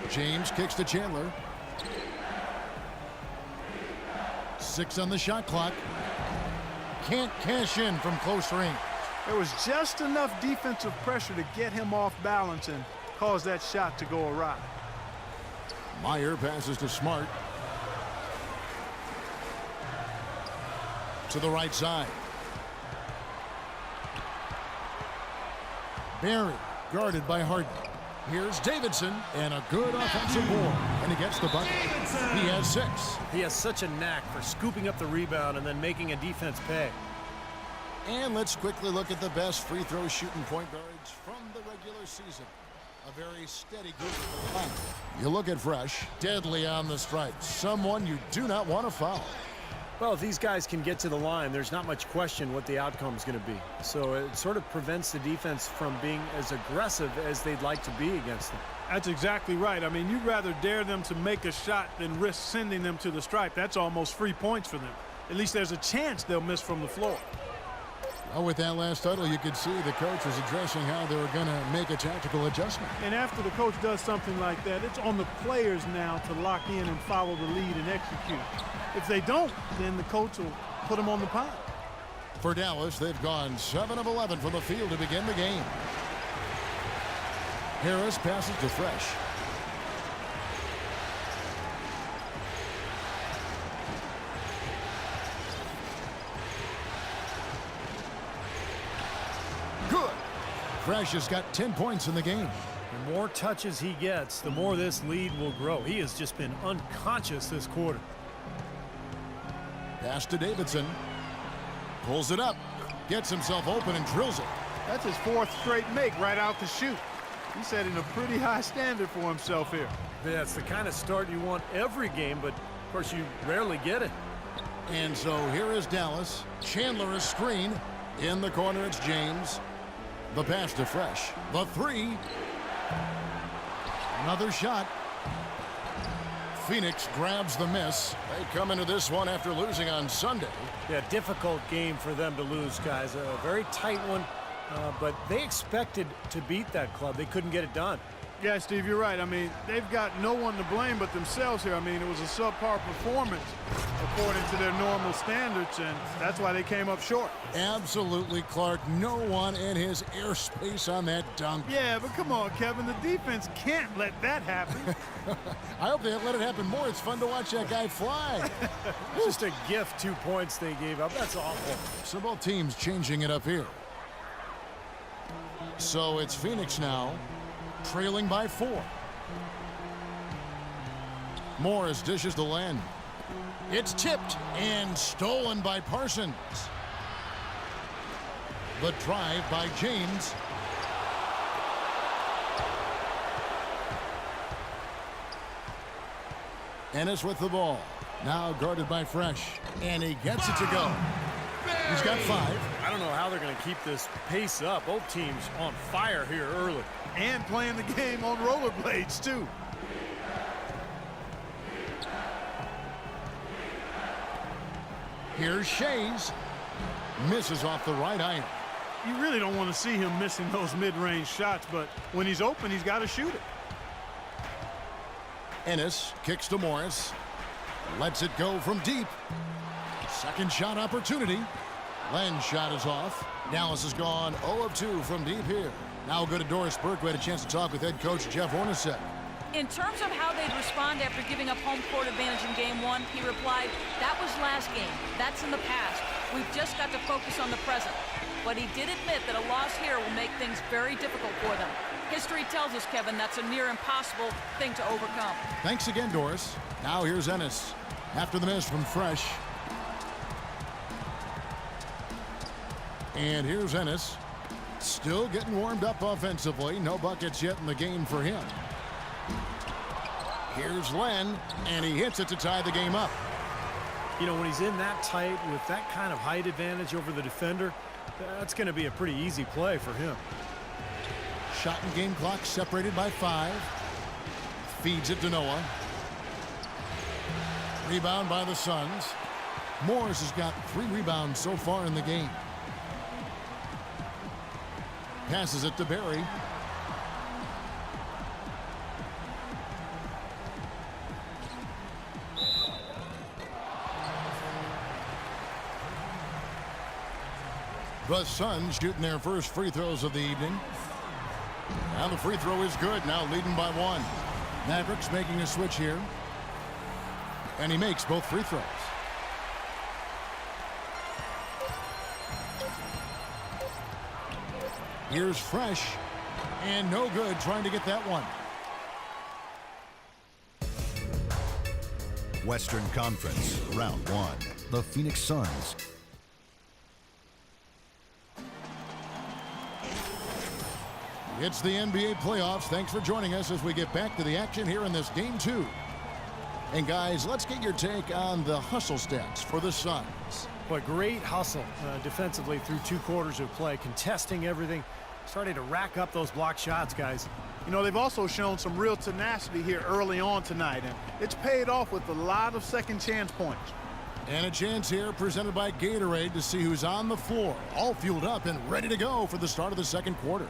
James kicks to Chandler. 6 on the shot clock. Can't cash in from close range. There was just enough defensive pressure to get him off balance and cause that shot to go awry. Meyer passes to Smart. To the right side. Barry guarded by Harden. Here's Davidson and a good offensive board. And he gets the bucket. He has 6. He has such a knack for scooping up the rebound and then making a defense pay. And let's quickly look at the best free throw shooting point guards from the regular season. A very steady group of them. You look at Fresh, deadly on the stripe. Someone you do not want to foul. Well, if these guys can get to the line, there's not much question what the outcome is going to be. So it sort of prevents the defense from being as aggressive as they'd like to be against them. That's exactly right. I mean, you'd rather dare them to make a shot than risk sending them to the stripe. That's almost free points for them. At least there's a chance they'll miss from the floor. Well, with that last huddle, you could see the coach was addressing how they were going to make a tactical adjustment. And after the coach does something like that, it's on the players now to lock in and follow the lead and execute. If they don't, then the coach will put them on the pot. For Dallas, they've gone 7 of 11 from the field to begin the game. Harris passes to Fresh. Good. Fresh has got 10 points in the game. The more touches he gets, the more this lead will grow. He has just been unconscious this quarter. Pass to Davidson. Pulls it up. Gets himself open and drills it. That's his 4th straight make right out the chute. He's setting a pretty high standard for himself here. That's the kind of start you want every game, but of course you rarely get it. And so here is Dallas. Chandler is screen. In the corner, it's James. The pass to Fresh. The 3. Another shot. Phoenix grabs the miss. They come into this one after losing on Sunday. Yeah, difficult game for them to lose, guys. A very tight one, but they expected to beat that club. They couldn't get it done. Yeah, Steve, you're right. I mean, they've got no one to blame but themselves here. I mean, it was a subpar performance according to their normal standards, and that's why they came up short. Absolutely, Clark. No one in his airspace on that dunk. Yeah, but come on, Kevin. The defense can't let that happen. I hope they let it happen more. It's fun to watch that guy fly. Just a gift, 2 points they gave up. That's awful. So both teams changing it up here. So it's Phoenix now, trailing by 4. Morris dishes to Len. It's tipped and stolen by Parsons. The drive by James. Ennis with the ball. Now guarded by Fresh. And he gets it to go. He's got 5. I don't know how they're going to keep this pace up. Both teams on fire here early. And playing the game on rollerblades, too. Here's Shays. Misses off the right iron. You really don't want to see him missing those mid-range shots, but when he's open, he's got to shoot it. Ennis kicks to Morris. Lets it go from deep. Second shot opportunity. Len's shot is off. Dallas has gone 0 of 2 from deep here. Now we'll go to Doris Burke, who had a chance to talk with head coach Jeff Hornacek. In terms of how they'd respond after giving up home court advantage in game 1, he replied, "That was last game. That's in the past. We've just got to focus on the present." But he did admit that a loss here will make things very difficult for them. History tells us, Kevin, that's a near impossible thing to overcome. Thanks again, Doris. Now here's Ennis. After the miss from Fresh. And here's Ennis. Still getting warmed up offensively. No buckets yet in the game for him. Here's Len, and he hits it to tie the game up. You know, when he's in that tight with that kind of height advantage over the defender, that's going to be a pretty easy play for him. Shot and game clock separated by 5. Feeds it to Noah. Rebound by the Suns. Morris has got 3 rebounds so far in the game. Passes it to Barry. The Suns shooting their first free throws of the evening. And the free throw is good, now leading by 1. Mavericks making a switch here. And he makes both free throws. Here's Fresh. And no good trying to get that one. Western Conference, round 1. The Phoenix Suns. It's the NBA playoffs. Thanks for joining us as we get back to the action here in this game 2. And guys, let's get your take on the hustle stats for the Suns. But great hustle defensively through 2 quarters of play, contesting everything, starting to rack up those block shots, guys. You know, they've also shown some real tenacity here early on tonight, and it's paid off with a lot of second chance points. And a chance here presented by Gatorade to see who's on the floor, all fueled up and ready to go for the start of the second quarter.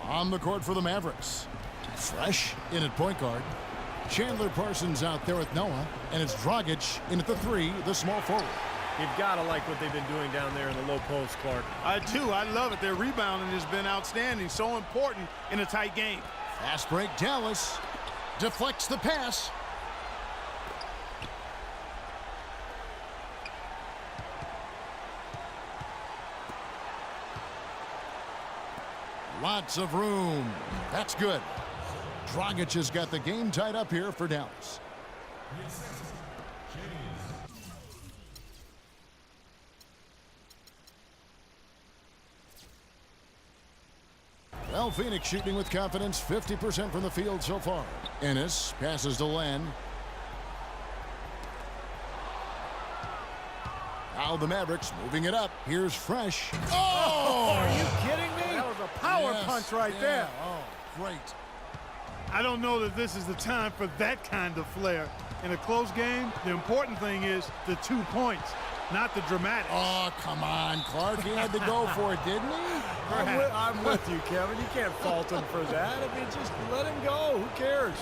On the court for the Mavericks. Fresh in at point guard. Chandler Parsons out there with Noah, and it's Dragic in at the 3, the small forward. You've got to like what they've been doing down there in the low post, Clark. I do. I love it. Their rebounding has been outstanding. So important in a tight game. Fast break, Dallas. Deflects the pass. Lots of room. That's good. Dragic has got the game tied up here for Dallas. Well, Phoenix shooting with confidence, 50% from the field so far. Ennis passes to Len. Now the Mavericks moving it up. Here's Fresh. Oh! Are you kidding me? That was a power punch right there. Oh, great. I don't know that this is the time for that kind of flair. In a close game, the important thing is the 2 points, not the dramatics. Oh, come on, Clark. He had to go for it, didn't he? I'm with you, Kevin. You can't fault him for that. I mean, just let him go. Who cares?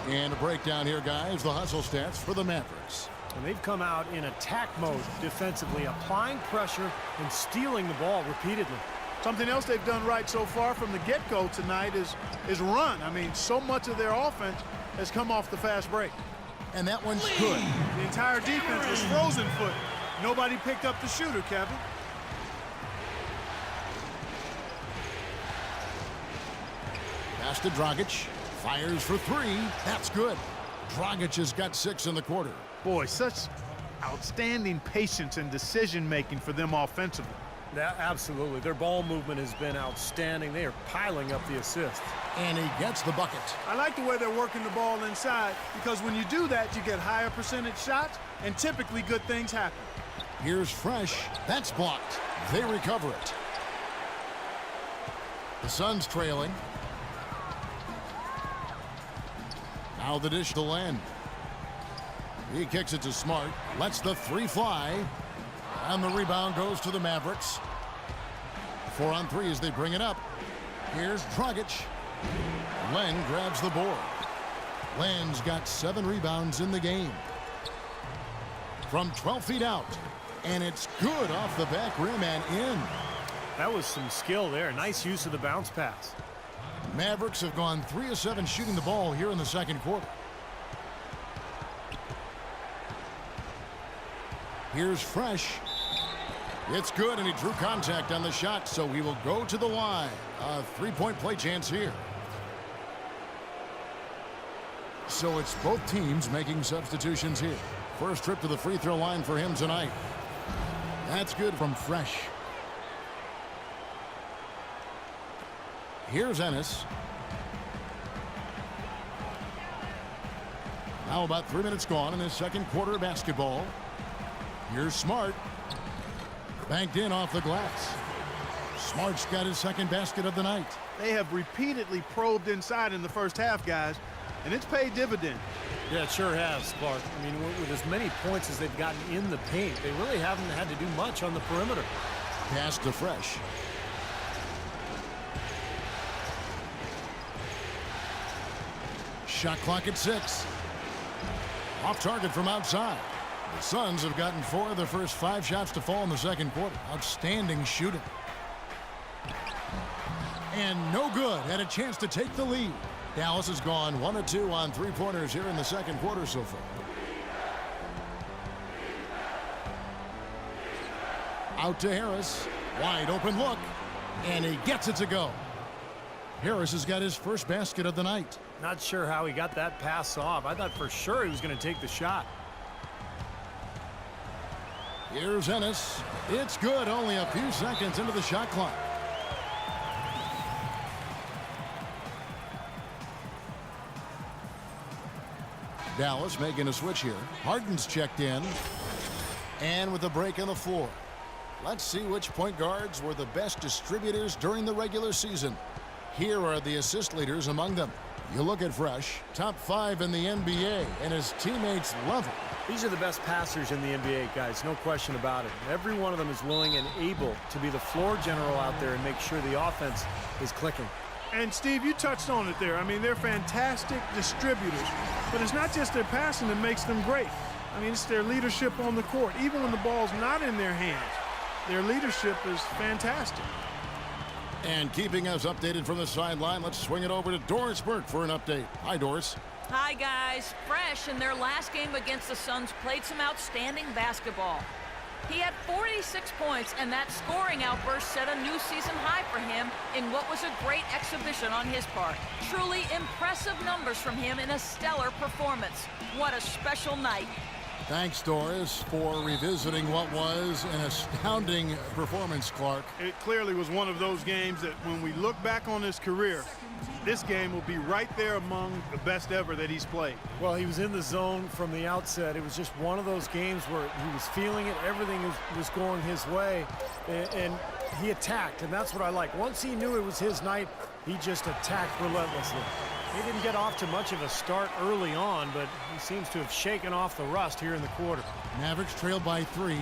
And a breakdown here, guys. The hustle stats for the Mavericks. And they've come out in attack mode defensively, applying pressure and stealing the ball repeatedly. Something else they've done right so far from the get-go tonight is run. I mean, so much of their offense has come off the fast break. And that one's good. The entire defense was frozen foot. Nobody picked up the shooter, Kevin. Pass to Dragic. Fires for 3. That's good. Dragic has got 6 in the quarter. Boy, such outstanding patience and decision-making for them offensively. Yeah, absolutely. Their ball movement has been outstanding. They are piling up the assists. And he gets the bucket. I like the way they're working the ball inside because when you do that, you get higher percentage shots, and typically good things happen. Here's Fresh. That's blocked. They recover it. The Suns trailing. Now the dish to Len. He kicks it to Smart. Lets the 3 fly. And the rebound goes to the Mavericks. 4 on 3 as they bring it up. Here's Dragic. Len grabs the board. Len's got 7 rebounds in the game. From 12 feet out. And it's good off the back rim and in. That was some skill there. Nice use of the bounce pass. Mavericks have gone 3 of 7 shooting the ball here in the second quarter. Here's Fresh. It's good, and he drew contact on the shot, so he will go to the line. A 3-point play chance here. So it's both teams making substitutions here. First trip to the free throw line for him tonight. That's good from Fresh. Here's Ennis. Now about 3 minutes gone in this second quarter of basketball. Here's Smart. Banked in off the glass. Smart's got his second basket of the night. They have repeatedly probed inside in the first half, guys, and it's paid dividends. Yeah, it sure has, Clark. I mean, with as many points as they've gotten in the paint, they really haven't had to do much on the perimeter. Pass to Fresh. Shot clock at 6. Off target from outside. The Suns have gotten 4 of their first 5 shots to fall in the second quarter. Outstanding shooting. And no good. Had a chance to take the lead. Dallas has gone 1 of 2 on 3-pointers here in the second quarter so far. Out to Harris. Wide open look. And he gets it to go. Harris has got his first basket of the night. Not sure how he got that pass off. I thought for sure he was going to take the shot. Here's Ennis. It's good. Only a few seconds into the shot clock. Dallas making a switch here. Harden's checked in. And with a break on the floor. Let's see which point guards were the best distributors during the regular season. Here are the assist leaders among them. You look at Fresh, top 5 in the NBA, and his teammates love him. These are the best passers in the NBA, guys, no question about it. Every one of them is willing and able to be the floor general out there and make sure the offense is clicking. And, Steve, you touched on it there. I mean, they're fantastic distributors. But it's not just their passing that makes them great. I mean, it's their leadership on the court. Even when the ball's not in their hands, their leadership is fantastic. And keeping us updated from the sideline, let's swing it over to Doris Burke for an update. Hi, Doris. Hi, guys. Fresh in their last game against the Suns played some outstanding basketball. He had 46 points, and that scoring outburst set a new season high for him in what was a great exhibition on his part. Truly impressive numbers from him in a stellar performance. What a special night. Thanks, Doris, for revisiting what was an astounding performance, Clark. It clearly was one of those games that when we look back on his career, this game will be right there among the best ever that he's played. Well, he was in the zone from the outset. It was just one of those games where he was feeling it. Everything was going his way, and he attacked, and that's what I like. Once he knew it was his night, he just attacked relentlessly. He didn't get off to much of a start early on, but he seems to have shaken off the rust here in the quarter. Mavericks trailed by 3.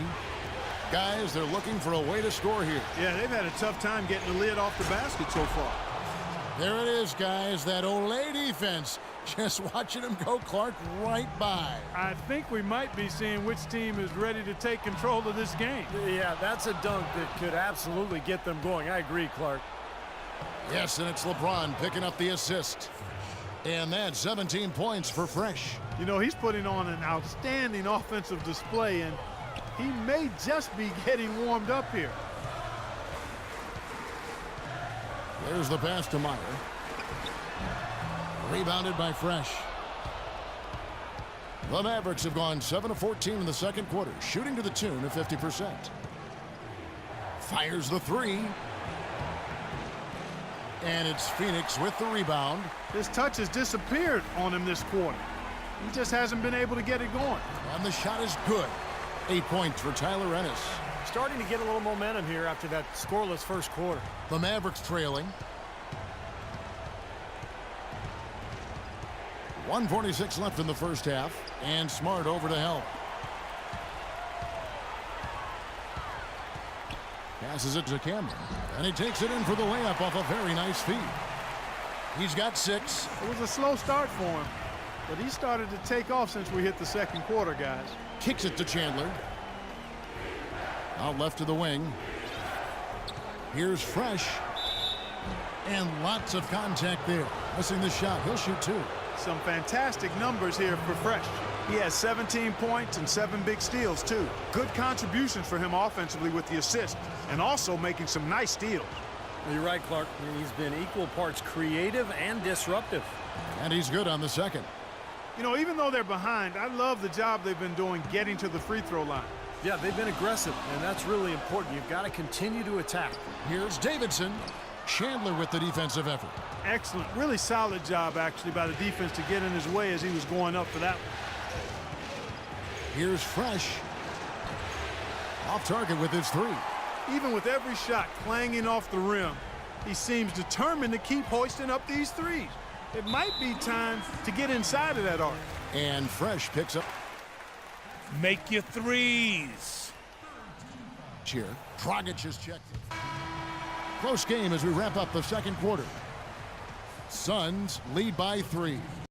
Guys, they're looking for a way to score here. Yeah, they've had a tough time getting the lid off the basket so far. There it is, guys, that Olay defense. Just watching him go, Clark, right by. I think we might be seeing which team is ready to take control of this game. Yeah, that's a dunk that could absolutely get them going. I agree, Clark. Yes, and it's LeBron picking up the assist. And that's 17 points for Fresh. You know, he's putting on an outstanding offensive display, and he may just be getting warmed up here. There's the pass to Meyer. Rebounded by Fresh. The Mavericks have gone 7 of 14 in the second quarter, shooting to the tune of 50%. Fires the 3. And it's Phoenix with the rebound. His touch has disappeared on him this quarter. He just hasn't been able to get it going. And the shot is good. 8 points for Tyler Ennis. Starting to get a little momentum here after that scoreless first quarter. The Mavericks trailing. 1:46 left in the first half. And Smart over to help. Passes it to Cameron. And he takes it in for the layup off a very nice feed. He's got 6. It was a slow start for him, but he started to take off since we hit the second quarter, guys. Kicks it to Chandler. Out left to the wing. Here's Fresh. And lots of contact there. Missing the shot. He'll shoot 2. Some fantastic numbers here for Fresh. He has 17 points and 7 big steals, too. Good contributions for him offensively with the assist, and also making some nice steals. You're right, Clark. He's been equal parts creative and disruptive. And he's good on the second. You know, even though they're behind, I love the job they've been doing getting to the free throw line. Yeah, they've been aggressive, and that's really important. You've got to continue to attack. Here's Davidson. Chandler with the defensive effort. Excellent. Really solid job, actually, by the defense to get in his way as he was going up for that one. Here's Fresh. Off target with his 3. Even with every shot clanging off the rim, he seems determined to keep hoisting up these threes. It might be time to get inside of that arc. And Fresh picks up. Make your threes. Here, Dragic is checked. Close game as we wrap up the second quarter. Suns lead by 3.